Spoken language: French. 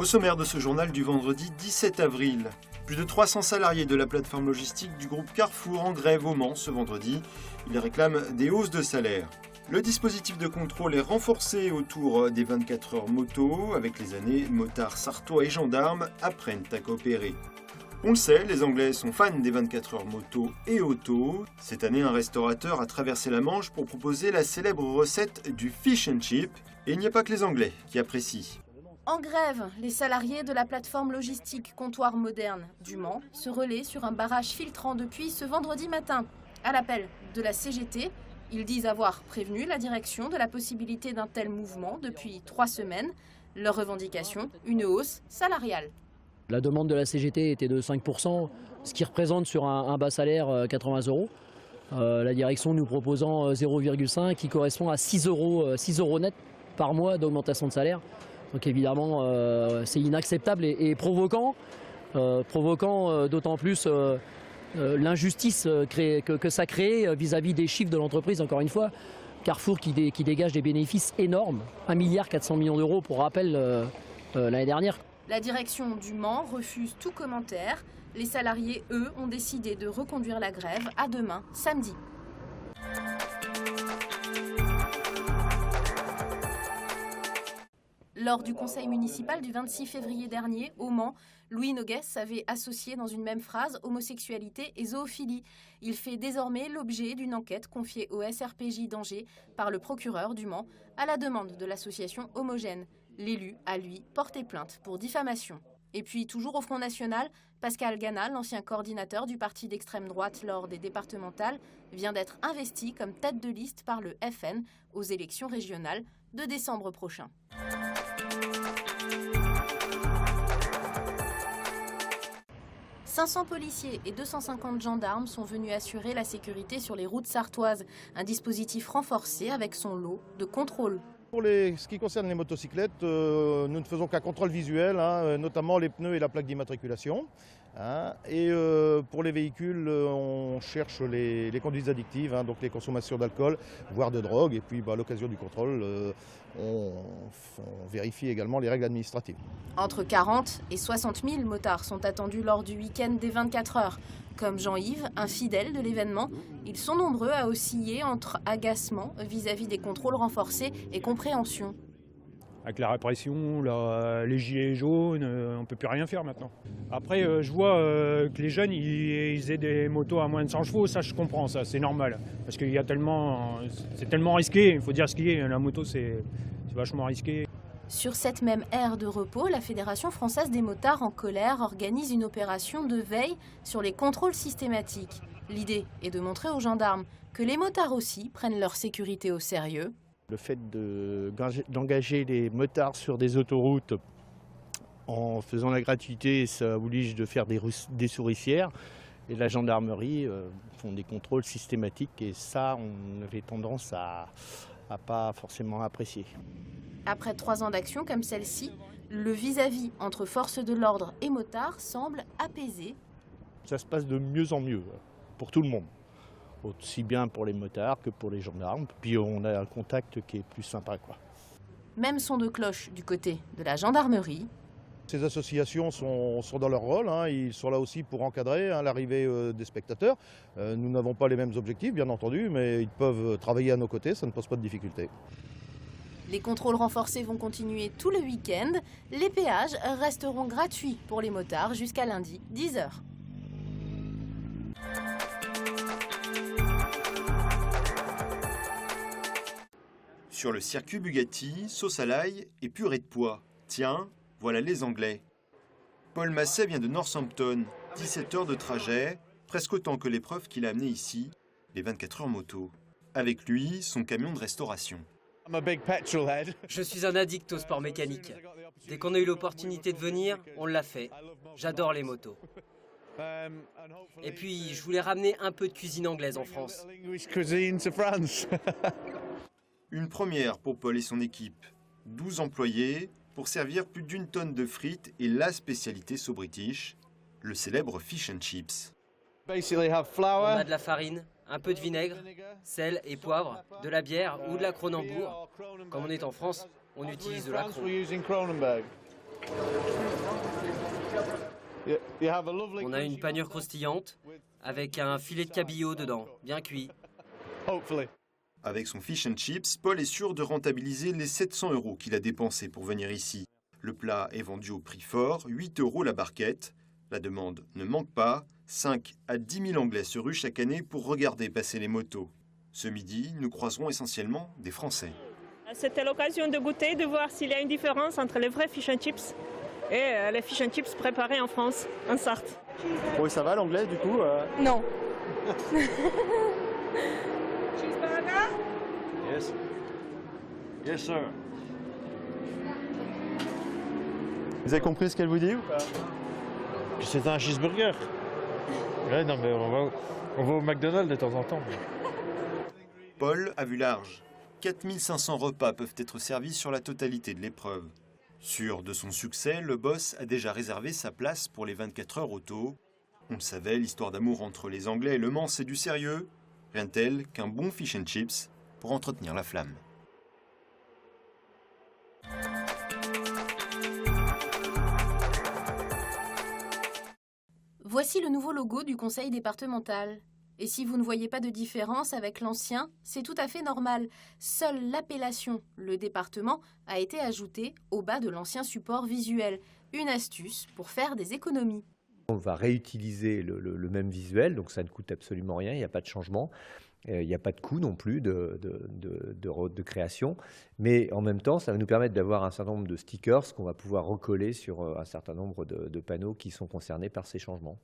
sommaire de ce journal du vendredi 17 avril, plus de 300 salariés de la plateforme logistique du groupe Carrefour en grève au Mans ce vendredi. Ils réclament des hausses de salaire. Le dispositif de contrôle est renforcé autour des 24 heures moto. Avec les années, motards, sartois et gendarmes apprennent à coopérer. On le sait, les Anglais sont fans des 24 heures moto et auto. Cette année, un restaurateur a traversé la Manche pour proposer la célèbre recette du fish and chip. Et il n'y a pas que les Anglais qui apprécient. En grève, les salariés de la plateforme logistique Comptoir Moderne du Mans se relaient sur un barrage filtrant depuis ce vendredi matin. À l'appel de la CGT, ils disent avoir prévenu la direction de la possibilité d'un tel mouvement depuis 3 semaines. Leur revendication, une hausse salariale. La demande de la CGT était de 5%, ce qui représente sur un bas salaire 80 €. La direction nous proposant 0,5 qui correspond à 6 euros net par mois d'augmentation de salaire. Donc évidemment, c'est inacceptable et provoquant d'autant plus l'injustice que ça crée vis-à-vis des chiffres de l'entreprise, encore une fois. Carrefour qui dégage des bénéfices énormes, 1,4 milliard pour rappel l'année dernière. La direction du Mans refuse tout commentaire. Les salariés, eux, ont décidé de reconduire la grève à demain, samedi. Lors du conseil municipal du 26 février dernier, au Mans, Louis Noguès avait associé dans une même phrase homosexualité et zoophilie. Il fait désormais l'objet d'une enquête confiée au SRPJ d'Angers par le procureur du Mans à la demande de l'association Homogène. L'élu a, lui, porté plainte pour diffamation. Et puis, toujours au Front National, Pascal Gana, l'ancien coordinateur du parti d'extrême droite lors des départementales, vient d'être investi comme tête de liste par le FN aux élections régionales de décembre prochain. « 500 policiers et 250 gendarmes sont venus assurer la sécurité sur les routes sartoises. Un dispositif renforcé avec son lot de contrôles. Pour ce qui concerne les motocyclettes, nous ne faisons qu'un contrôle visuel, notamment les pneus et la plaque d'immatriculation. Et pour les véhicules, on cherche les conduites addictives, donc les consommations d'alcool, voire de drogue. Et puis à l'occasion du contrôle, on vérifie également les règles administratives. Entre 40 et 60 000 motards sont attendus lors du week-end des 24 heures. Comme Jean-Yves, un fidèle de l'événement, ils sont nombreux à osciller entre agacement vis-à-vis des contrôles renforcés et compréhension. Avec la répression, les gilets jaunes, on ne peut plus rien faire maintenant. Après, je vois que les jeunes, ils aient des motos à moins de 100 chevaux, ça je comprends, ça c'est normal. Parce qu'il y a c'est tellement risqué, il faut dire ce qu'il est, la moto c'est vachement risqué. Sur cette même aire de repos, la Fédération française des motards en colère organise une opération de veille sur les contrôles systématiques. L'idée est de montrer aux gendarmes que les motards aussi prennent leur sécurité au sérieux. Le fait d'engager les motards sur des autoroutes en faisant la gratuité, ça oblige de faire des souricières. Et la gendarmerie font des contrôles systématiques et ça, on avait tendance à pas forcément apprécier. Après 3 ans d'action comme celle-ci, le vis-à-vis entre forces de l'ordre et motards semble apaisé. Ça se passe de mieux en mieux pour tout le monde, aussi bien pour les motards que pour les gendarmes. Puis on a un contact qui est plus sympa, quoi. Même son de cloche du côté de la gendarmerie. Ces associations sont dans leur rôle, ils sont là aussi pour encadrer l'arrivée des spectateurs. Nous n'avons pas les mêmes objectifs, bien entendu, mais ils peuvent travailler à nos côtés, ça ne pose pas de difficulté. Les contrôles renforcés vont continuer tout le week-end. Les péages resteront gratuits pour les motards jusqu'à lundi, 10h. Sur le circuit Bugatti, sauce à l'ail et purée de pois. Tiens, voilà les Anglais. Paul Masset vient de Northampton, 17 heures de trajet, presque autant que l'épreuve qu'il a amenée ici, les 24 heures moto. Avec lui, son camion de restauration. Je suis un addict au sport mécanique. Dès qu'on a eu l'opportunité de venir, on l'a fait. J'adore les motos. Et puis, je voulais ramener un peu de cuisine anglaise en France. Une première pour Paul et son équipe. 12 employés pour servir plus d'1 tonne de frites et la spécialité So British, le célèbre fish and chips. On a de la farine, un peu de vinaigre, sel et poivre, de la bière ou de la Kronenbourg. Comme on est en France, on utilise de la Kron. On a une panure croustillante avec un filet de cabillaud dedans, bien cuit. Avec son fish and chips, Paul est sûr de rentabiliser les 700 € qu'il a dépensés pour venir ici. Le plat est vendu au prix fort, 8 € la barquette. La demande ne manque pas, 5 à 10 000 Anglais se ruent chaque année pour regarder passer les motos. Ce midi, nous croiserons essentiellement des Français. C'était l'occasion de goûter, de voir s'il y a une différence entre les vrais fish and chips et les fish and chips préparés en France, en Sarthe. Oui, ça va l'anglais du coup Non. Yes. Yes, sir. Vous avez compris ce qu'elle vous dit ou pas? C'est un cheeseburger. Ouais, non, mais on va au McDonald's de temps en temps. Paul a vu large. 4500 repas peuvent être servis sur la totalité de l'épreuve. Sûr de son succès, le boss a déjà réservé sa place pour les 24 heures auto. On le savait, l'histoire d'amour entre les Anglais et Le Mans, c'est du sérieux. Rien de tel qu'un bon fish and chips pour entretenir la flamme. Voici le nouveau logo du conseil départemental. Et si vous ne voyez pas de différence avec l'ancien, c'est tout à fait normal. Seule l'appellation, le département, a été ajoutée au bas de l'ancien support visuel. Une astuce pour faire des économies. On va réutiliser le même visuel, donc ça ne coûte absolument rien, il n'y a pas de changement. Il n'y a pas de coût non plus de création, mais en même temps, ça va nous permettre d'avoir un certain nombre de stickers qu'on va pouvoir recoller sur un certain nombre de panneaux qui sont concernés par ces changements.